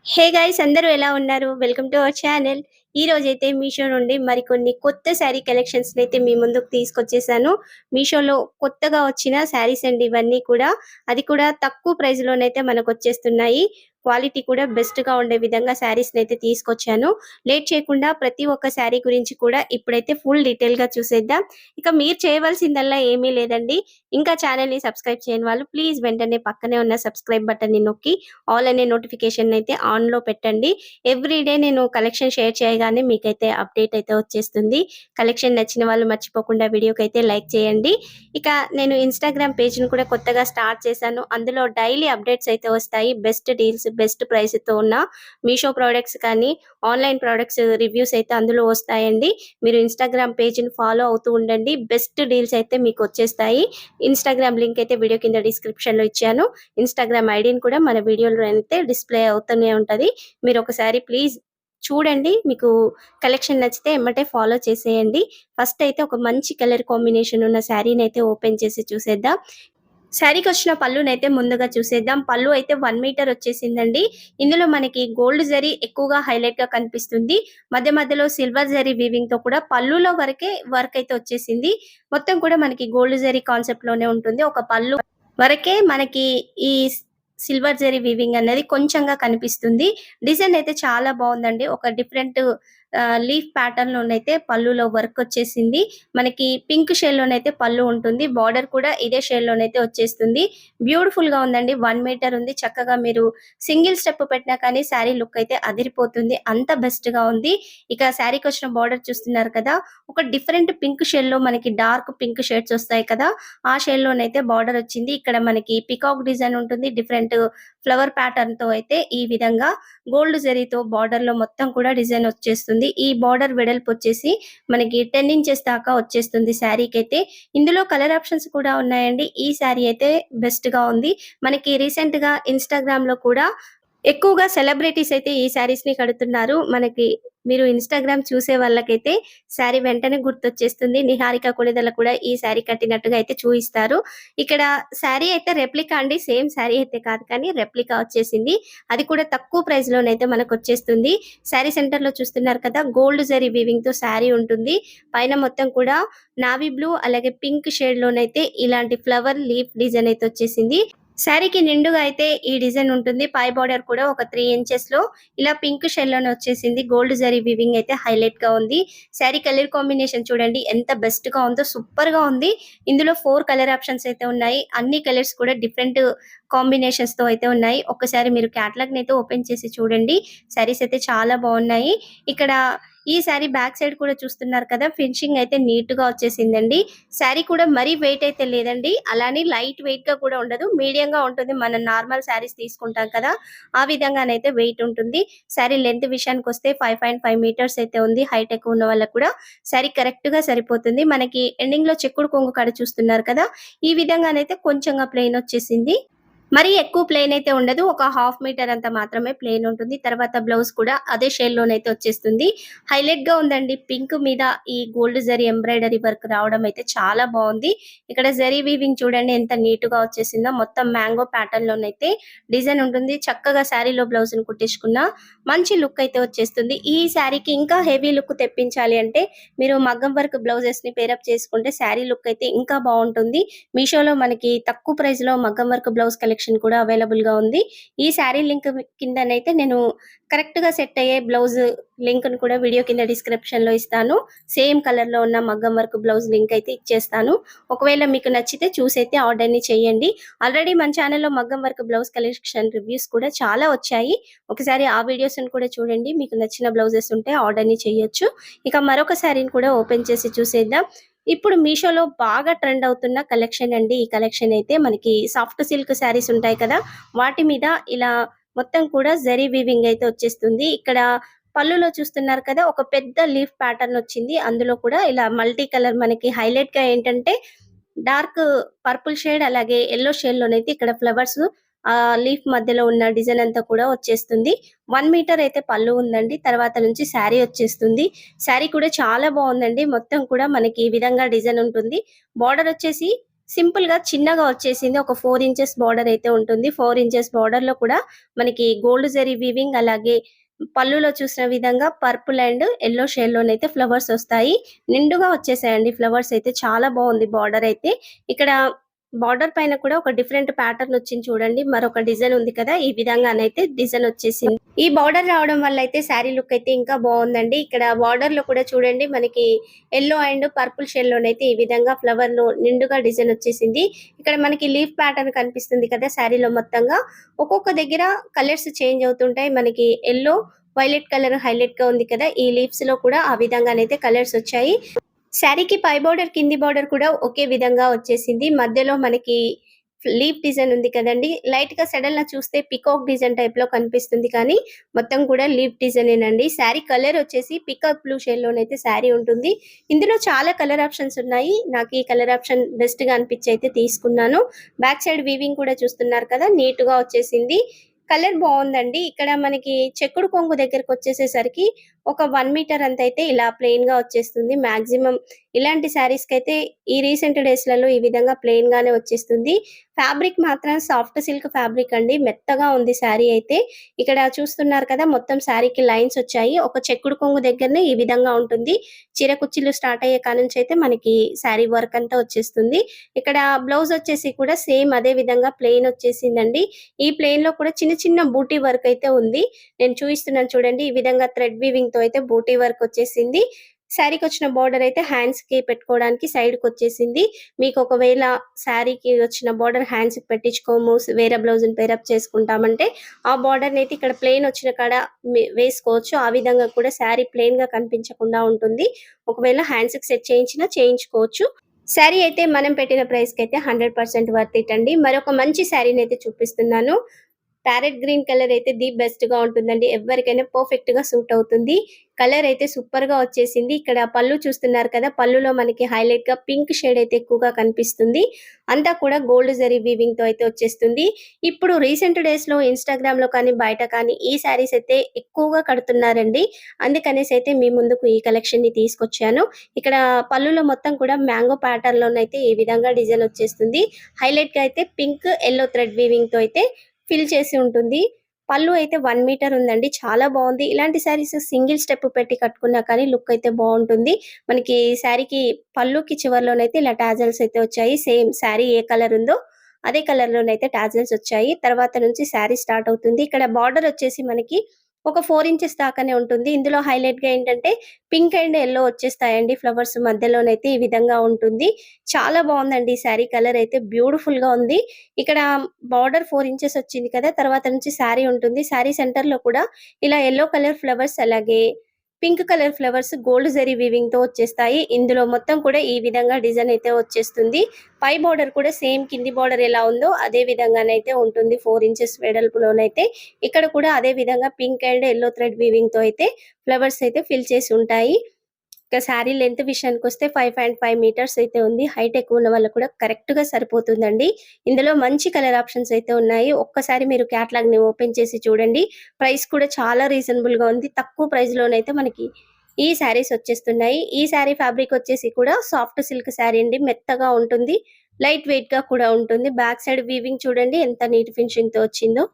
Hey guys అందరూ ఎలా ఉన్నారు? Welcome to our channel. ఈ రోజైతే మీషో నుండి మరికొన్ని కొత్త శారీ కలెక్షన్స్‌నైతే మీ ముందుకు తీసుకొచ్చేసాను. మీషోలో కొత్తగా వచ్చిన శారీస్ అండి ఇవన్నీ కూడా. అది కూడా తక్కువ ప్రైస్‌లోనైతే మనకొచ్చేస్తున్నాయి. క్వాలిటీ కూడా బెస్ట్‌గా ఉండే విధంగా శారీస్‌నైతే తీసుకొచ్చాను. లేట్ చేయకుండా ప్రతి ఒక్క శారీ గురించి కూడా ఇప్పుడైతే ఫుల్ డీటెయిల్‌గా చూసేద్దాం. ఇక మీరు చేయవలసిందల్లా ఏమీ లేదండి. ఇంకా ఛానల్‌ని సబ్స్క్రైబ్ చేయని వాళ్ళు ప్లీజ్ వెంటనే పక్కనే ఉన్న సబ్స్క్రైబ్ బటన్‌ని నొక్కి ఆల్ అనే నోటిఫికేషన్ అయితే ఆన్‌లో పెట్టండి. ఎవ్రీడే నేను కలెక్షన్ షేర్ చేయగానే మీకైతే అప్డేట్ అయితే వచ్చేస్తుంది. కలెక్షన్ నచ్చిన వాళ్ళు మర్చిపోకుండా వీడియోకైతే లైక్ చేయండి. ఇక నేను ఇన్‌స్టాగ్రామ్ పేజ్‌ని కూడా కొత్తగా స్టార్ట్ చేశాను. అందులో డైలీ అప్డేట్స్ అయితే వస్తాయి. బెస్ట్ డీల్స్, బెస్ట్ ప్రైస్‌తో ఉన్న మీషో ప్రొడక్ట్స్ కానీ, ఆన్‌లైన్ ప్రొడక్ట్స్ రివ్యూస్ అయితే అందులో వస్తాయండి. మీరు ఇన్‌స్టాగ్రామ్ పేజ్‌ని ఫాలో అవుతూ ఉండండి. బెస్ట్ డీల్స్ అయితే మీకొచ్చేస్తాయి. ఇన్‌స్టాగ్రామ్ లింక్ అయితే వీడియో కింద డిస్క్రిప్షన్‌లో ఇచ్చాను. ఇన్‌స్టాగ్రామ్ ఐడీని కూడా మన వీడియోలో అయితే డిస్‌ప్లే అవుతూనే ఉంటది. మీరొకసారి ప్లీజ్ చూడండి. మీకు కలెక్షన్ నచ్చితే ఎమ్మటే ఫాలో చేసేయండి. ఫస్ట్ అయితే ఒక మంచి కలర్ కాంబినేషన్ ఉన్న శారీనైతే ఓపెన్ చేసి చూసేద్దాం. శారీకొచ్చిన పళ్ళునైతే ముందుగా చూసేద్దాం. పళ్ళు అయితే 1 మీటర్ వచ్చేసిందండి. ఇందులో మనకి గోల్డ్ జరీ ఎక్కువగా హైలైట్‌గా కనిపిస్తుంది. మధ్య మధ్యలో సిల్వర్ జరీ వీవింగ్‌తో కూడా పళ్ళులో వరకే వర్క్ అయితే వచ్చేసింది. మొత్తం కూడా మనకి గోల్డ్ జరీ కాన్సెప్ట్‌లోనే ఉంటుంది. ఒక పళ్ళు వరకే మనకి ఈ సిల్వర్ జరీ వీవింగ్ అనేది కొంచెంగా కనిపిస్తుంది. డిజైన్ అయితే చాలా బావుందండి. ఒక డిఫరెంట్ లీఫ్ ప్యాటర్న్‌లోనైతే పళ్ళులో వర్క్ వచ్చేసింది. మనకి పింక్ షేడ్‌లోనైతే పళ్ళు ఉంటుంది. బార్డర్ కూడా ఇదే షేడ్‌లోనైతే వచ్చేస్తుంది. బ్యూటిఫుల్‌గా ఉందండి. 1 మీటర్ ఉంది. చక్కగా మీరు సింగిల్ స్టెప్ పెట్టినా కానీ శారీ లుక్ అయితే అదిరిపోతుంది. అంత బెస్ట్‌గా ఉంది. ఇక శారీకొచ్చిన బార్డర్ చూస్తున్నారు కదా! ఒక డిఫరెంట్ పింక్ షేడ్‌లో మనకి డార్క్ పింక్ షేడ్స్ వస్తాయి కదా! ఆ షేడ్‌లోనైతే బార్డర్ వచ్చింది. ఇక్కడ మనకి పీకాక్ డిజైన్ ఉంటుంది. డిఫరెంట్ ఫ్లవర్ ప్యాటర్న్‌తో అయితే ఈ విధంగా గోల్డ్ జరీతో బార్డర్‌లో మొత్తం కూడా డిజైన్ వచ్చేస్తుంది. ఈ బార్డర్ వెడల్పు వచ్చేసి మనకి 10 ఇంచెస్ దాకా వచ్చేస్తుంది శారీకైతే. ఇందులో కలర్ ఆప్షన్స్ కూడా ఉన్నాయండి. ఈ శారీ అయితే బెస్ట్‌గా ఉంది. మనకి రీసెంట్‌గా ఇన్‌స్టాగ్రామ్‌లో కూడా ఎక్కువగా సెలబ్రిటీస్ అయితే ఈ శారీస్‌ని కడుతున్నారు. మనకి మీరు ఇన్‌స్టాగ్రామ్ చూసే వాళ్ళకైతే శారీ వెంటనే గుర్తొచ్చేస్తుంది. 'నిహారిక కొణిదెల' కూడా ఈ శారీ కట్టినట్టుగా అయితే చూయిస్తారు. ఇక్కడ శారీ అయితే రెప్లికా అండి. సేమ్ శారీ అయితే కాదు కానీ రెప్లికా వచ్చేసింది. అది కూడా తక్కువ ప్రైస్‌లోనైతే మనకొచ్చేస్తుంది. శారీ సెంటర్‌లో చూస్తున్నారు కదా! గోల్డ్ జరీ వీవింగ్‌తో శారీ ఉంటుంది. పైన మొత్తం కూడా నావీ బ్లూ అలాగే పింక్ షేడ్‌లోనైతే ఇలాంటి ఫ్లవర్ లీఫ్ డిజైన్ అయితే వచ్చేసింది. శారీకి నిండుగా అయితే ఈ డిజైన్ ఉంటుంది. పై బార్డర్ కూడా ఒక 3 ఇంచెస్‌లో ఇలా పింక్ షేడ్‌లోనే వచ్చేసింది. గోల్డ్ జరీ వీవింగ్ అయితే హైలైట్‌గా ఉంది. శారీ కలర్ కాంబినేషన్ చూడండి ఎంత బెస్ట్‌గా ఉందో సూపర్‌గా ఉంది. ఇందులో 4 కలర్ ఆప్షన్స్ అయితే ఉన్నాయి. అన్ని కలర్స్ కూడా డిఫరెంట్ కాంబినేషన్స్‌తో అయితే ఉన్నాయి. ఒక్కసారి మీరు క్యాటలాగ్‌నైతే ఓపెన్ చేసి చూడండి. శారీస్ అయితే చాలా బావున్నాయి. ఇక్కడ ఈ శారీ బ్యాక్ సైడ్ కూడా చూస్తున్నారు కదా! ఫినిషింగ్ అయితే నీట్‌గా వచ్చేసిందండి. శారీ కూడా మరీ వెయిట్ అయితే లేదండి. అలానే లైట్ వెయిట్‌గా కూడా ఉండదు. మీడియంగా ఉంటుంది. మనం నార్మల్ శారీస్ తీసుకుంటాం కదా! ఆ విధంగానైతే వెయిట్ ఉంటుంది. శారీ లెంత్ విషయానికొస్తే 5.5 మీటర్స్ అయితే ఉంది. హైట్ ఎక్కువ ఉన్న వాళ్ళకి కూడా శారీ కరెక్ట్‌గా సరిపోతుంది. మనకి ఎండింగ్‌లో చెక్కుడు కొంగు కాడ చూస్తున్నారు కదా! ఈ విధంగానైతే కొంచెంగా ప్లెయిన్ వచ్చేసింది. మరీ ఎక్కువ ప్లెయిన్ అయితే ఉండదు. ఒక హాఫ్ మీటర్ అంత మాత్రమే ప్లెయిన్ ఉంటుంది. తర్వాత బ్లౌజ్ కూడా అదే షేడ్‌లోనైతే వచ్చేస్తుంది. హైలైట్‌గా ఉందండి. పింక్ మీద ఈ గోల్డ్ జరీ ఎంబ్రాయిడరీ వర్క్ రావడం అయితే చాలా బావుంది. ఇక్కడ జరీ వీవింగ్ చూడండి ఎంత నీట్‌గా వచ్చేసిందో. మొత్తం మ్యాంగో ప్యాటర్న్‌లోనైతే డిజైన్ ఉంటుంది. చక్కగా శారీలో బ్లౌజ్‌ని కుట్టించుకున్న మంచి లుక్ అయితే వచ్చేస్తుంది. ఈ శారీకి ఇంకా హెవీ లుక్ తెప్పించాలి అంటే మీరు మగ్గం వర్క్ బ్లౌజెస్‌ని పేరప్ చేసుకుంటే శారీ లుక్ అయితే ఇంకా బావుంటుంది. మీషోలో మనకి తక్కువ ప్రైస్‌లో మగ్గం వర్క్ బ్లౌజ్ కలెక్షన్ కూడా అవైలబుల్‌గా ఉంది. ఈ శారీ లింక్ కిందనైతే నేను కరెక్ట్‌గా సెట్ అయ్యే బ్లౌజ్ లింక్‌ని కూడా వీడియో కింద డిస్క్రిప్షన్‌లో ఇస్తాను. సేమ్ కలర్‌లో ఉన్న మగ్గం వర్క్ బ్లౌజ్ లింక్ అయితే ఇచ్చేస్తాను. ఒకవేళ మీకు నచ్చితే చూసైతే ఆర్డర్‌ని చేయండి. ఆల్రెడీ మన ఛానెల్‌లో మగ్గం వర్క్ బ్లౌజ్ కలెక్షన్ రివ్యూస్ కూడా చాలా వచ్చాయి. ఒకసారి ఆ వీడియోస్‌ని కూడా చూడండి. మీకు నచ్చిన బ్లౌజెస్ ఉంటే ఆర్డర్‌ని చేయొచ్చు. ఇక మరొక శారీని కూడా ఓపెన్ చేసి చూసేద్దాం. ఇప్పుడు మీషోలో బాగా ట్రెండ్ అవుతున్న కలెక్షన్ అండి. ఈ కలెక్షన్ అయితే మనకి సాఫ్ట్ సిల్క్ శారీస్ ఉంటాయి కదా! వాటి మీద ఇలా మొత్తం కూడా జరీ వీవింగ్ అయితే వచ్చేస్తుంది. ఇక్కడ పళ్ళులో చూస్తున్నారు కదా! ఒక పెద్ద లీఫ్ ప్యాటర్న్ వచ్చింది. అందులో కూడా ఇలా మల్టీ కలర్ మనకి హైలైట్‌గా ఏంటంటే డార్క్ పర్పుల్ షేడ్ అలాగే యెల్లో షేడ్‌లోనైతే ఇక్కడ ఫ్లవర్స్ లీఫ్ మధ్యలో ఉన్న డిజైన్ అంతా కూడా వచ్చేస్తుంది. 1 మీటర్ అయితే పళ్ళు ఉందండి. తర్వాత నుంచి శారీ వచ్చేస్తుంది. శారీ కూడా చాలా బావుందండి. మొత్తం కూడా మనకి ఈ విధంగా డిజైన్ ఉంటుంది. బోర్డర్ వచ్చేసి సింపుల్‌గా చిన్నగా వచ్చేసింది. ఒక 4 ఇంచెస్ బార్డర్ అయితే ఉంటుంది. 4 ఇంచెస్ బార్డర్‌లో కూడా మనకి గోల్డ్ జరీ వీవింగ్ అలాగే పళ్ళులో చూసిన విధంగా పర్పుల్ అండ్ యెల్లో షేడ్‌లోనైతే ఫ్లవర్స్ ఒస్తాయి. నిండుగా వచ్చేసాయండి ఫ్లవర్స్ అయితే. చాలా బావుంది బార్డర్ అయితే. ఇక్కడ బార్డర్ పైన కూడా ఒక డిఫరెంట్ ప్యాటర్న్ వచ్చింది చూడండి. మరొక డిజైన్ ఉంది కదా! ఈ విధంగానైతే డిజైన్ వచ్చేసింది. ఈ బార్డర్ రావడం వల్ల అయితే శారీ లుక్ అయితే ఇంకా బావుందండి. ఇక్కడ బార్డర్‌లో కూడా చూడండి మనకి యెల్లో అండ్ పర్పుల్ షేడ్‌లోనైతే ఈ విధంగా ఫ్లవర్‌లో నిండుగా డిజైన్ వచ్చేసింది. ఇక్కడ మనకి లీఫ్ ప్యాటర్న్ కనిపిస్తుంది కదా! శారీలో మొత్తంగా. ఒక్కొక్క దగ్గర కలర్స్ చేంజ్ అవుతుంటాయి. మనకి యెల్లో, వైలెట్ కలర్ హైలైట్‌గా ఉంది కదా! ఈ లీవ్స్‌లో కూడా ఆ విధంగానైతే కలర్స్ వచ్చాయి. శారీకి పై బోర్డర్, కింది బోర్డర్ కూడా ఒకే విధంగా వచ్చేసింది. మధ్యలో మనకి లీఫ్ డిజైన్ ఉంది కదండీ! లైట్‌గా సడెన్‌గా చూస్తే పీకాక్ డిజైన్ టైప్‌లో కనిపిస్తుంది కానీ, మొత్తం కూడా లీఫ్ డిజైనేనండి. శారీ కలర్ వచ్చేసి పీకాక్ బ్లూ షేడ్‌లోనైతే శారీ ఉంటుంది. ఇందులో చాలా కలర్ ఆప్షన్స్ ఉన్నాయి. నాకు ఈ కలర్ ఆప్షన్ బెస్ట్‌గా అనిపిచ్చి అయితే తీసుకున్నాను. బ్యాక్ సైడ్ వీవింగ్ కూడా చూస్తున్నారు కదా! నీట్‌గా వచ్చేసింది. కలర్ బావుందండి. ఇక్కడ మనకి చెక్కుడు కొంగు దగ్గరకొచ్చేసేసరికి ఒక 1 మీటర్ అంతైతే ఇలా ప్లెయిన్‌గా వచ్చేస్తుంది. మాక్సిమం ఇలాంటి శారీస్‌కైతే ఈ రీసెంట్ డేస్‌లలో ఈ విధంగా ప్లెయిన్‌గానే వచ్చేస్తుంది. ఫ్యాబ్రిక్ మాత్రం సాఫ్ట్ సిల్క్ ఫ్యాబ్రిక్ అండి. మెత్తగా ఉంది శారీ అయితే. ఇక్కడ చూస్తున్నారు కదా! మొత్తం శారీకి లైన్స్ వచ్చాయి. ఒక చెక్కుడు కొంగు దగ్గరనే ఈ విధంగా ఉంటుంది. చీర కుచ్చిళ్ళు స్టార్ట్ అయ్యే కానుంచైతే మనకి శారీ వర్క్ అంతా వచ్చేస్తుంది. ఇక్కడ బ్లౌజ్ వచ్చేసి కూడా సేమ్ అదే విధంగా ప్లెయిన్ వచ్చేసిందండి. ఈ ప్లెయిన్‌లో కూడా చిన్న చిన్న బూటీ వర్క్ అయితే ఉంది. నేను చూయిస్తున్నాను చూడండి. ఈ విధంగా థ్రెడ్ వీవింగ్‌తో అయితే బూటీ వర్క్ వచ్చేసింది. శారీకొచ్చిన బోర్డర్ అయితే హ్యాండ్స్‌కి పెట్టుకోవడానికి సైడ్‌కొచ్చేసింది. మీకు ఒకవేళ శారీకి వచ్చిన బోర్డర్ హ్యాండ్స్‌కి పెట్టించుకోము, వేరే బ్లౌజ్‌ని పేరప్ చేసుకుంటామంటే, ఆ బోర్డర్‌నైతే ఇక్కడ ప్లెయిన్ వచ్చిన కాడ వేసుకోవచ్చు. ఆ విధంగా కూడా శారీ ప్లెయిన్‌గా కనిపించకుండా ఉంటుంది. ఒకవేళ హ్యాండ్స్‌కి సెట్ చేయించినా చేయించుకోవచ్చు. శారీ అయితే మనం పెట్టిన ప్రైస్‌కైతే 100% వర్త్ ఇట్ అండి. మరొక మంచి శారీనైతే చూపిస్తున్నాను. ప్యారెట్ గ్రీన్ కలర్ అయితే ది బెస్ట్‌గా ఉంటుందండి. ఎవ్వరికైనా పర్ఫెక్ట్‌గా సూట్ అవుతుంది. కలర్ అయితే సూపర్‌గా వచ్చేసింది. ఇక్కడ పళ్ళు చూస్తున్నారు కదా! పళ్ళులో మనకి హైలైట్‌గా పింక్ షేడ్ అయితే ఎక్కువగా కనిపిస్తుంది. అంతా కూడా గోల్డ్ జరీ వీవింగ్‌తో అయితే వచ్చేస్తుంది. ఇప్పుడు రీసెంట్ డేస్‌లో ఇన్‌స్టాగ్రామ్‌లో కానీ, బయట కానీ ఈ శారీస్ అయితే ఎక్కువగా కడుతున్నారండి. అందుకనేసి అయితే మీ ముందుకు ఈ కలెక్షన్‌ని తీసుకొచ్చాను. ఇక్కడ పళ్ళులో మొత్తం కూడా మ్యాంగో ప్యాటర్న్‌లోనైతే ఈ విధంగా డిజైన్ వచ్చేస్తుంది. హైలైట్‌గా అయితే పింక్, యెల్లో థ్రెడ్ వీవింగ్‌తో అయితే ఫిల్ చేసి ఉంటుంది. పళ్ళు అయితే 1 మీటర్ ఉందండి. చాలా బావుంది. ఇలాంటి శారీస్ సింగిల్ స్టెప్ పెట్టి కట్టుకున్నా కానీ లుక్ అయితే బావుంటుంది. మనకి శారీకి పళ్ళుకి చివర్లోనైతే ఇలా టాజెల్స్ అయితే వచ్చాయి. సేమ్ శారీ ఏ కలర్ ఉందో అదే కలర్‌లోనైతే టాజెల్స్ వచ్చాయి. తర్వాత నుంచి శారీ స్టార్ట్ అవుతుంది. ఇక్కడ బార్డర్ వచ్చేసి మనకి ఒక 4 ఇంచెస్ దాకానే ఉంటుంది. ఇందులో హైలైట్‌గా ఏంటంటే పింక్ అండ్ యెల్లో వచ్చేస్తాయండి. ఫ్లవర్స్ మధ్యలోనైతే ఈ విధంగా ఉంటుంది. చాలా బావుందండి ఈ శారీ కలర్ అయితే బ్యూటిఫుల్‌గా ఉంది. ఇక్కడ బార్డర్ 4 ఇంచెస్ వచ్చింది కదా! తర్వాత నుంచి శారీ ఉంటుంది. శారీ సెంటర్‌లో కూడా ఇలా యెల్లో కలర్ ఫ్లవర్స్ అలాగే pink colour flowers gold zari వీవింగ్‌తో వచ్చేస్తాయి. ఇందులో మొత్తం కూడా ఈ విధంగా డిజైన్ అయితే వచ్చేస్తుంది. పై బార్డర్ కూడా సేమ్ కింది బార్డర్ ఎలా ఉందో అదే విధంగానైతే ఉంటుంది. 4 ఇంచెస్ వెడల్పులోనైతే. ఇక్కడ కూడా అదే విధంగా పింక్ అండ్ యెల్లో థ్రెడ్ వీవింగ్‌తో అయితే ఫ్లవర్స్ అయితే ఫిల్ చేసి ఉంటాయి. ఇక శారీ లెంత్ విషయానికొస్తే 5.5 మీటర్స్ అయితే ఉంది. హైట్ ఎక్కువ ఉన్న వాళ్ళకి కూడా కరెక్ట్‌గా సరిపోతుందండి. ఇందులో మంచి కలర్ ఆప్షన్స్ అయితే ఉన్నాయి. ఒక్కసారి మీరు క్యాటలాగ్‌ని ఓపెన్ చేసి చూడండి. ప్రైస్ కూడా చాలా రీజనబుల్‌గా ఉంది. తక్కువ ప్రైస్‌లోనైతే మనకి ఈ శారీస్ వచ్చేస్తున్నాయి. ఈ శారీ ఫ్యాబ్రిక్ వచ్చేసి కూడా సాఫ్ట్ సిల్క్ శారీ అండి. మెత్తగా ఉంటుంది. లైట్ వెయిట్‌గా కూడా ఉంటుంది. బ్యాక్ సైడ్ వీవింగ్ చూడండి ఎంత నీట్ ఫినిషింగ్‌తో వచ్చిందో.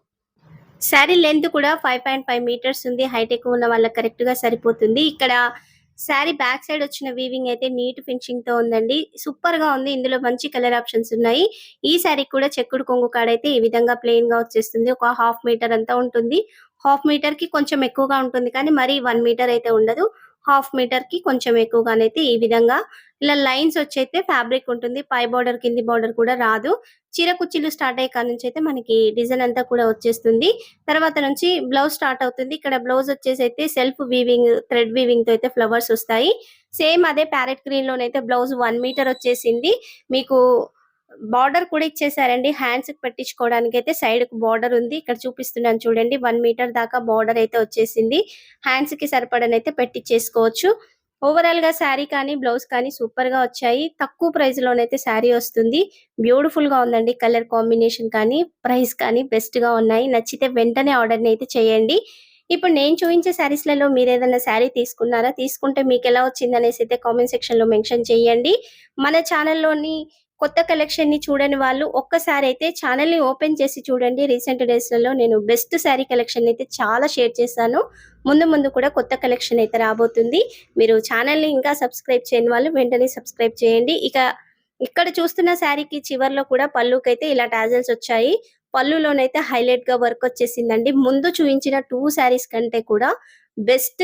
శారీ లెంత్ కూడా 5.5 మీటర్స్ ఉంది. హైట్ ఎక్కువ ఉన్న వాళ్ళకి కరెక్ట్‌గా సరిపోతుంది. ఇక్కడ శారీ బ్యాక్ సైడ్ వచ్చిన వీవింగ్ అయితే నీట్ ఫినిషింగ్‌తో ఉందండి. సూపర్‌గా ఉంది. ఇందులో మంచి కలర్ ఆప్షన్స్ ఉన్నాయి. ఈ శారీకి కూడా చెక్కుడు కొంగు కాడైతే ఈ విధంగా ప్లెయిన్‌గా వచ్చేస్తుంది. ఒక హాఫ్ మీటర్ అంతా ఉంటుంది. హాఫ్ మీటర్‌కి కొంచెం ఎక్కువగా ఉంటుంది కానీ మరీ 1 మీటర్ అయితే ఉండదు. హాఫ్ మీటర్‌కి కొంచెం ఎక్కువగానైతే ఈ విధంగా ఇలా లైన్స్ వచ్చైతే ఫ్యాబ్రిక్ ఉంటుంది. పై బోర్డర్, కింది బోర్డర్ కూడా రాదు. చీర కుచ్చిళ్ళు స్టార్ట్ అయ్యే కాడ్నుంచైతే మనకి డిజైన్ అంతా కూడా వచ్చేస్తుంది. తర్వాత నుంచి బ్లౌజ్ స్టార్ట్ అవుతుంది. ఇక్కడ బ్లౌజ్ వచ్చేసైతే సెల్ఫ్ వీవింగ్, థ్రెడ్ వీవింగ్‌తో అయితే ఫ్లవర్స్ వస్తాయి. సేమ్ అదే ప్యారెట్ గ్రీన్‌లోనైతే బ్లౌజ్ 1 మీటర్ వచ్చేసింది. మీకు బార్డర్ కూడా ఇచ్చేసారండి. హ్యాండ్స్‌కి పెట్టించుకోవడానికైతే సైడ్‌కి బార్డర్ ఉంది. ఇక్కడ చూపిస్తున్నాను చూడండి. 1 మీటర్ దాకా బార్డర్ అయితే వచ్చేసింది. హ్యాండ్స్‌కి సరిపడనైతే పెట్టిచ్చేసుకోవచ్చు. ఓవరాల్‌గా శారీ కానీ, బ్లౌజ్ కానీ సూపర్‌గా వచ్చాయి. తక్కువ ప్రైస్‌లోనైతే శారీ వస్తుంది. బ్యూటిఫుల్‌గా ఉందండి. కలర్ కాంబినేషన్ కానీ, ప్రైస్ కానీ బెస్ట్‌గా ఉన్నాయి. నచ్చితే వెంటనే ఆర్డర్‌ని అయితే చేయండి. ఇప్పుడు నేను చూయించే శారీస్‌లలో మీరేదైనా శారీ తీసుకున్నారా? తీసుకుంటే మీకెలా వచ్చిందనేసి అయితే కామెంట్ సెక్షన్‌లో మెన్షన్ చేయండి. మన ఛానల్‌లోని కొత్త కలెక్షన్‌ని చూడని వాళ్ళు ఒక్కసారి అయితే ఛానెల్‌ని ఓపెన్ చేసి చూడండి. రీసెంట్ డేస్‌లలో నేను బెస్ట్ శారీ కలెక్షన్ అయితే చాలా షేర్ చేశాను. ముందు ముందు కూడా కొత్త కలెక్షన్ అయితే రాబోతుంది. మీరు ఛానెల్‌ని ఇంకా సబ్స్క్రైబ్ చేయని వాళ్ళు వెంటనే సబ్స్క్రైబ్ చేయండి. ఇక ఇక్కడ చూస్తున్న శారీకి చివర్లో కూడా పళ్ళుకైతే ఇలా టాజెల్స్ వచ్చాయి. పళ్ళులోనైతే హైలైట్‌గా వర్క్ వచ్చేసిందండి. ముందు చూయించిన 2 శారీస్ కంటే కూడా బెస్ట్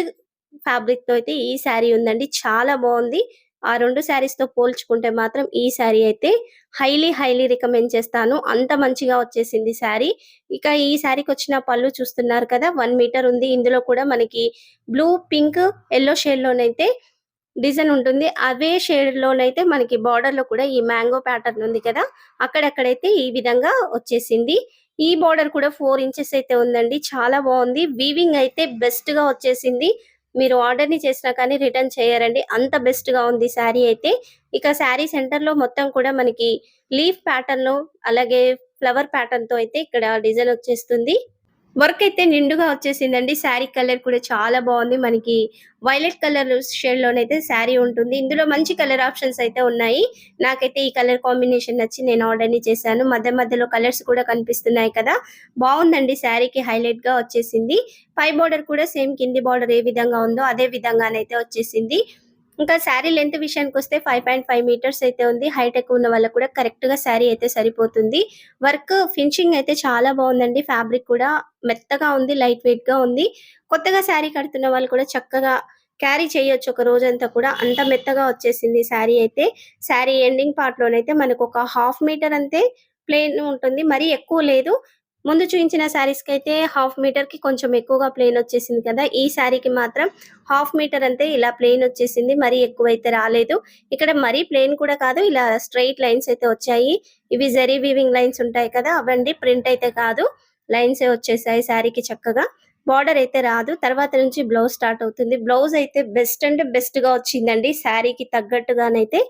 ఫ్యాబ్రిక్‌తో అయితే ఈ శారీ ఉందండి. చాలా బావుంది. ఆ 2 శారీస్‌తో పోల్చుకుంటే మాత్రం ఈ శారీ అయితే హైలీ రికమెండ్ చేస్తాను. అంత మంచిగా వచ్చేసింది శారీ. ఇక ఈ శారీకొచ్చిన పళ్ళు చూస్తున్నారు కదా! 1 మీటర్ ఉంది. ఇందులో కూడా మనకి బ్లూ, పింక్, యెల్లో షేడ్‌లోనైతే డిజైన్ ఉంటుంది. అవే షేడ్‌లోనైతే మనకి బోర్డర్‌లో కూడా ఈ మ్యాంగో ప్యాటర్న్ ఉంది కదా! అక్కడక్కడైతే ఈ విధంగా వచ్చేసింది. ఈ బోర్డర్ కూడా 4 ఇంచెస్ అయితే ఉందండి. చాలా బావుంది. వీవింగ్ అయితే బెస్ట్‌గా వచ్చేసింది. మీరు ఆర్డర్‌ని చేసినా కానీ రిటర్న్ చేయరండి. అంత బెస్ట్‌గా ఉంది శారీ అయితే. ఇక శారీ సెంటర్‌లో మొత్తం కూడా మనకి లీఫ్ ప్యాటర్న్‌లో అలాగే ఫ్లవర్ ప్యాటర్న్‌తో అయితే ఇక్కడ డిజైన్ వచ్చేస్తుంది. వర్క్ అయితే నిండుగా వచ్చేసిందండి. శారీ కలర్ కూడా చాలా బావుంది. మనకి వైలెట్ కలర్ షేడ్‌లోనైతే శారీ ఉంటుంది. ఇందులో మంచి కలర్ ఆప్షన్స్ అయితే ఉన్నాయి. నాకైతే ఈ కలర్ కాంబినేషన్ నచ్చి నేను ఆర్డర్‌ని చేశాను. మధ్యలో కలర్స్ కూడా కనిపిస్తున్నాయి కదా! బావుందండి. శారీకి హైలైట్‌గా వచ్చేసింది. పై బోర్డర్ కూడా సేమ్ కింది బోర్డర్ ఏ విధంగా ఉందో అదే విధంగానైతే వచ్చేసింది. ఇంకా శారీ లెంత్ విషయానికొస్తే 5.5 మీటర్స్ అయితే ఉంది. హైట్ ఎక్కువ ఉన్న వాళ్ళకి కూడా కరెక్ట్‌గా శారీ అయితే సరిపోతుంది. వర్క్ ఫినిషింగ్ అయితే చాలా బావుందండి. ఫ్యాబ్రిక్ కూడా మెత్తగా ఉంది. లైట్ వెయిట్‌గా ఉంది. కొత్తగా శారీ కడుతున్న వాళ్ళు కూడా చక్కగా క్యారీ చేయొచ్చు ఒక రోజంతా కూడా. అంత మెత్తగా వచ్చేసింది శారీ అయితే. శారీ ఎండింగ్ పార్ట్‌లోనైతే మనకొక హాఫ్ మీటర్ అంతే ప్లెయిన్ ఉంటుంది. మరీ ఎక్కువ లేదు. ముందు చూయించిన శారీస్‌కైతే హాఫ్ మీటర్‌కి కొంచెం ఎక్కువగా ప్లెయిన్ వచ్చేసింది కదా! ఈ శారీకి మాత్రం హాఫ్ మీటర్ అంతే ఇలా ప్లెయిన్ వచ్చేసింది. మరీ ఎక్కువైతే రాలేదు. ఇక్కడ మరీ ప్లెయిన్ కూడా కాదు. ఇలా స్ట్రెయిట్ లైన్స్ అయితే వచ్చాయి. ఇవి జరీ వీవింగ్ లైన్స్ ఉంటాయి కదా! అవండి. ప్రింట్ అయితే కాదు. లైన్సే వచ్చేసాయి శారీకి చక్కగా. బార్డర్ అయితే రాదు. తర్వాత నుంచి బ్లౌజ్ స్టార్ట్ అవుతుంది. బ్లౌజ్ అయితే బెస్ట్ అంటే బెస్ట్‌గా వచ్చిందండి. శారీకి తగ్గట్టుగానైతే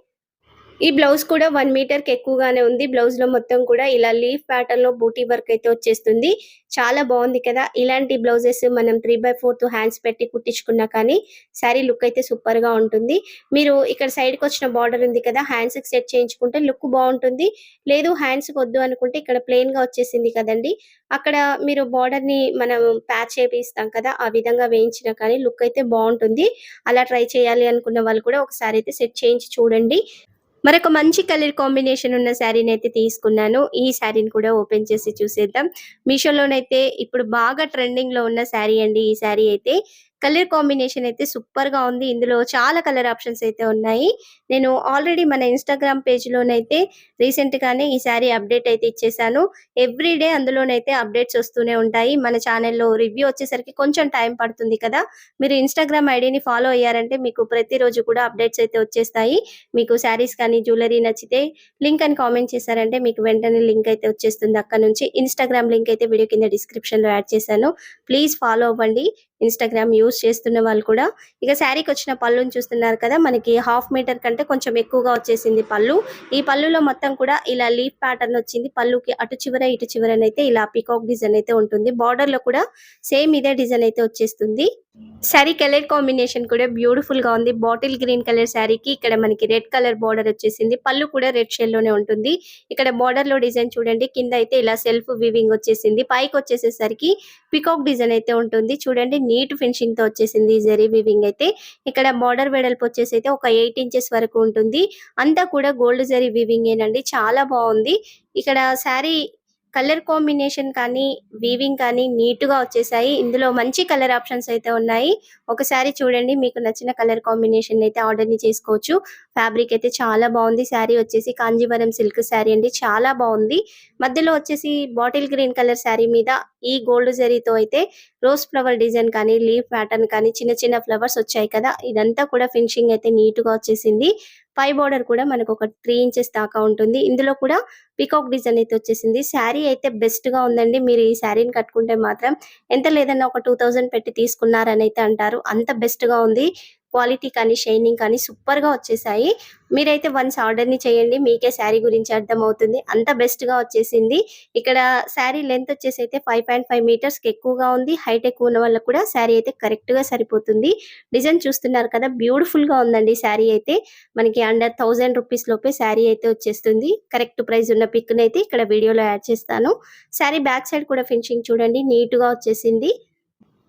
ఈ బ్లౌజ్ కూడా 1 మీటర్‌కి ఎక్కువగానే ఉంది. బ్లౌజ్‌లో మొత్తం కూడా ఇలా లీఫ్ ప్యాటర్న్‌లో బూటీ వర్క్ అయితే వచ్చేస్తుంది. చాలా బావుంది కదా! ఇలాంటి బ్లౌజెస్ మనం 3/4 హ్యాండ్స్ పెట్టి కుట్టించుకున్నా కానీ శారీ లుక్ అయితే సూపర్‌గా ఉంటుంది. మీరు ఇక్కడ సైడ్‌కొచ్చిన బార్డర్ ఉంది కదా! హ్యాండ్స్‌కి సెట్ చేయించుకుంటే లుక్ బావుంటుంది. లేదు హ్యాండ్స్‌కి వద్దు అనుకుంటే ఇక్కడ ప్లెయిన్‌గా వచ్చేసింది కదండీ! అక్కడ మీరు బార్డర్‌ని మనం ప్యాచ్ చేపిస్తాం కదా! ఆ విధంగా వేయించినా కానీ లుక్ అయితే బావుంటుంది. అలా ట్రై చేయాలి అనుకున్న వాళ్ళు కూడా ఒకసారి అయితే సెట్ చేయించి చూడండి. మరొక మంచి కలర్ కాంబినేషన్ ఉన్న శారీనైతే తీసుకున్నాను. ఈ శారీని కూడా ఓపెన్ చేసి చూసేద్దాం. మీషోలోనైతే ఇప్పుడు బాగా ట్రెండింగ్‌లో ఉన్న శారీ అండి ఈ శారీ అయితే. కలర్ కాంబినేషన్ అయితే సూపర్‌గా ఉంది. ఇందులో చాలా కలర్ ఆప్షన్స్ అయితే ఉన్నాయి. నేను ఆల్రెడీ మన ఇన్‌స్టాగ్రామ్ పేజ్‌లోనైతే రీసెంట్‌గానే ఈ శారీ అప్డేట్ అయితే ఇచ్చేసాను. ఎవ్రీ డే అందులోనైతే అప్డేట్స్ వస్తూనే ఉంటాయి. మన ఛానెల్‌లో రివ్యూ వచ్చేసరికి కొంచెం టైం పడుతుంది కదా! మీరు ఇన్‌స్టాగ్రామ్ ఐడీని ఫాలో అయ్యారంటే మీకు ప్రతిరోజు కూడా అప్డేట్స్ అయితే వచ్చేస్తాయి. మీకు శారీస్ కానీ, జ్యువెల్లరీ నచ్చితే లింక్ అని కామెంట్ చేశారంటే మీకు వెంటనే లింక్ అయితే వచ్చేస్తుంది అక్కడి నుంచి. ఇన్‌స్టాగ్రామ్ లింక్ అయితే వీడియో కింద డిస్క్రిప్షన్‌లో యాడ్ చేశాను. ప్లీజ్ ఫాలో అవ్వండి. ఇన్‌స్టాగ్రామ్ యూజ్ చేస్తున్న వాళ్ళు కూడా. ఇక శారీకొచ్చిన పళ్ళుని చూస్తున్నారు కదా! మనకి హాఫ్ మీటర్ కంటే కొంచెం ఎక్కువగా వచ్చేసింది పళ్ళు. ఈ పళ్ళులో మొత్తం కూడా ఇలా లీఫ్ ప్యాటర్న్ వచ్చింది. పళ్ళుకి అటు చివర, ఇటు చివరనైతే ఇలా పీకాక్ డిజైన్ అయితే ఉంటుంది. బార్డర్‌లో కూడా సేమ్ ఇదే డిజైన్ అయితే వచ్చేస్తుంది. శారీ కలర్ కాంబినేషన్ కూడా బ్యూటిఫుల్‌గా ఉంది. బాటిల్ గ్రీన్ కలర్ శారీకి ఇక్కడ మనకి రెడ్ కలర్ బార్డర్ వచ్చేసింది. పళ్ళు కూడా రెడ్ షేడ్‌లోనే ఉంటుంది. ఇక్కడ బార్డర్‌లో డిజైన్ చూడండి. కింద అయితే ఇలా సెల్ఫ్ వీవింగ్ వచ్చేసింది. పైకొచ్చేసేసరికి పీకాక్ డిజైన్ అయితే ఉంటుంది. చూడండి నీట్ ఫినిషింగ్‌తో వచ్చేసింది ఈ జరీ వీవింగ్ అయితే. ఇక్కడ బార్డర్ వెడల్పు వచ్చేసి అయితే ఒక 8 ఇంచెస్ వరకు ఉంటుంది. అంతా కూడా గోల్డ్ జరీ వీవింగేనండి. చాలా బావుంది. ఇక్కడ శారీ కలర్ కాంబినేషన్ కానీ, వీవింగ్ కానీ నీట్‌గా వచ్చేసాయి. ఇందులో మంచి కలర్ ఆప్షన్స్ అయితే ఉన్నాయి. ఒకసారి చూడండి. మీకు నచ్చిన కలర్ కాంబినేషన్ అయితే ఆర్డర్‌ని చేసుకోవచ్చు. ఫ్యాబ్రిక్ అయితే చాలా బావుంది. శారీ వచ్చేసి కాంజీవరం సిల్క్ శారీ అండి. చాలా బావుంది. మధ్యలో వచ్చేసి బాటిల్ గ్రీన్ కలర్ శారీ మీద ఈ గోల్డ్ జరీతో అయితే రోజ్ ఫ్లవర్ డిజైన్ కానీ, లీఫ్ ప్యాటర్న్ కానీ చిన్న చిన్న ఫ్లవర్స్ వచ్చాయి కదా! ఇదంతా కూడా ఫినిషింగ్ అయితే నీట్‌గా వచ్చేసింది. పై బోర్డర్ కూడా మనకొక 3 ఇంచెస్ దాకా ఉంటుంది. ఇందులో కూడా పీకాక్ డిజైన్ అయితే వచ్చేసింది. శారీ అయితే బెస్ట్‌గా ఉందండి. మీరు ఈ శారీని కట్టుకుంటే మాత్రం ఎంత లేదన్నా ఒక 2000 పెట్టి తీసుకున్నారనైతే అంటారు. అంత బెస్ట్‌గా ఉంది. క్వాలిటీ కానీ, షైనింగ్ కానీ సూపర్‌గా వచ్చేసాయి. మీరైతే వన్స్ ఆర్డర్‌ని చేయండి. మీకే శారీ గురించి అర్థమవుతుంది. అంత బెస్ట్‌గా వచ్చేసింది. ఇక్కడ శారీ లెంత్ వచ్చేసి అయితే 5.5 మీటర్స్‌కి ఎక్కువగా ఉంది. హైట్ ఎక్కువ ఉన్న వాళ్ళకి కూడా శారీ అయితే కరెక్ట్‌గా సరిపోతుంది. డిజైన్ చూస్తున్నారు కదా! బ్యూటిఫుల్‌గా ఉందండి శారీ అయితే. మనకి అండర్ 1000 రూపీస్ లోపే శారీ అయితే వచ్చేస్తుంది. కరెక్ట్ ప్రైస్ ఉన్న పిక్‌నైతే ఇక్కడ వీడియోలో యాడ్ చేస్తాను. శారీ బ్యాక్ సైడ్ కూడా ఫినిషింగ్ చూడండి నీట్‌గా వచ్చేసింది.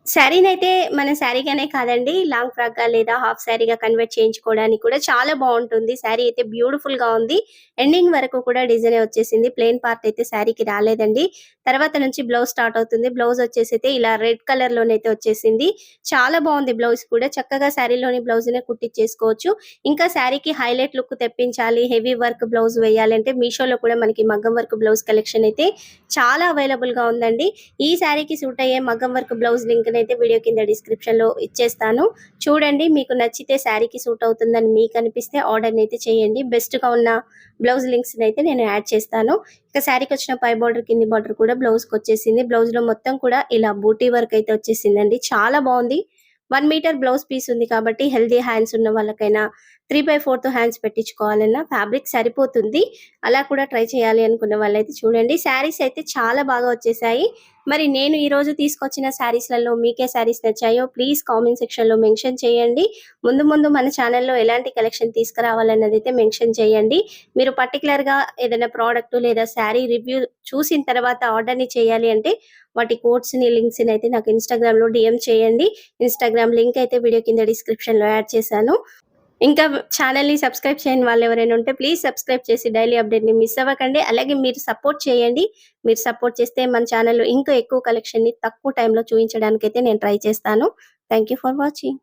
శారీనైతే మన శారీగానే కాదండి. లాంగ్ ఫ్రాక్‌గా లేదా హాఫ్ శారీగా కన్వర్ట్ చేయించుకోవడానికి కూడా చాలా బావుంటుంది. శారీ అయితే బ్యూటిఫుల్‌గా ఉంది. ఎండింగ్ వరకు కూడా డిజైనే వచ్చేసింది. ప్లెయిన్ పార్ట్ అయితే శారీకి రాలేదండి. తర్వాత నుంచి బ్లౌజ్ స్టార్ట్ అవుతుంది. బ్లౌజ్ వచ్చేసైతే ఇలా రెడ్ కలర్‌లోనైతే వచ్చేసింది. చాలా బావుంది బ్లౌజ్ కూడా. చక్కగా శారీలోని బ్లౌజ్‌నే కుట్టిచ్చేసుకోవచ్చు. ఇంకా శారీకి హైలైట్ లుక్ తెప్పించాలి, హెవీ వర్క్ బ్లౌజ్ వేయాలంటే మీషోలో కూడా మనకి మగ్గం వర్క్ బ్లౌజ్ కలెక్షన్ అయితే చాలా అవైలబుల్‌గా ఉందండి. ఈ శారీకి సూట్ అయ్యే మగ్గం వర్క్ బ్లౌజ్ లింక్‌నైతే వీడియో కింద డిస్క్రిప్షన్‌లో ఇచ్చేస్తాను. చూడండి మీకు నచ్చితే శారీకి సూట్ అవుతుందని మీకు అనిపిస్తే ఆర్డర్‌నైతే చేయండి. బెస్ట్‌గా ఉన్న బ్లౌజ్ లింక్స్‌నైతే నేను యాడ్ చేస్తాను. ఇక శారీకొచ్చిన పై బార్డర్, కింది బార్డర్ కూడా బ్లౌజ్‌కొచ్చేసింది. బ్లౌజ్‌లో మొత్తం కూడా ఇలా బూటీ వర్క్ అయితే వచ్చేసిందండి. చాలా బావుంది. 1 మీటర్ బ్లౌజ్ పీస్ ఉంది కాబట్టి హెల్తీ హ్యాండ్స్ ఉన్న వాళ్ళకైనా 3/4 హ్యాండ్స్ పెట్టించుకోవాలన్నా ఫ్యాబ్రిక్ సరిపోతుంది. అలా కూడా ట్రై చేయాలి అనుకున్న వాళ్ళైతే చూడండి. శారీస్ అయితే చాలా బాగా వచ్చేసాయి. మరి నేను ఈరోజు తీసుకొచ్చిన శారీస్‌లలో మీకే శారీస్ నచ్చాయో ప్లీజ్ కామెంట్ సెక్షన్‌లో మెన్షన్ చేయండి. ముందు ముందు మన ఛానెల్‌లో ఎలాంటి కలెక్షన్ తీసుకురావాలన్నదైతే మెన్షన్ చేయండి. మీరు పర్టిక్యులర్‌గా ఏదైనా ప్రోడక్ట్ లేదా శారీ రివ్యూ చూసిన తర్వాత ఆర్డర్‌ని చేయాలి అంటే వాటి కోడ్స్‌ని, లింక్స్‌ని అయితే నాకు ఇన్‌స్టాగ్రామ్‌లో డీఎం చేయండి. ఇన్‌స్టాగ్రామ్ లింక్ అయితే వీడియో కింద డిస్క్రిప్షన్‌లో యాడ్ చేశాను. ఇంకా ఛానెల్‌ని సబ్స్క్రైబ్ చేయని వాళ్ళెవరైనా ఉంటే ప్లీజ్ సబ్స్క్రైబ్ చేసి డైలీ అప్డేట్‌ని మిస్ అవ్వకండి. అలాగే మీరు సపోర్ట్ చేయండి. మీరు సపోర్ట్ చేస్తే మన ఛానెల్‌లో ఇంకా ఎక్కువ కలెక్షన్‌ని తక్కువ టైంలో చూయించడానికైతే నేను ట్రై చేస్తాను. Thank you for watching.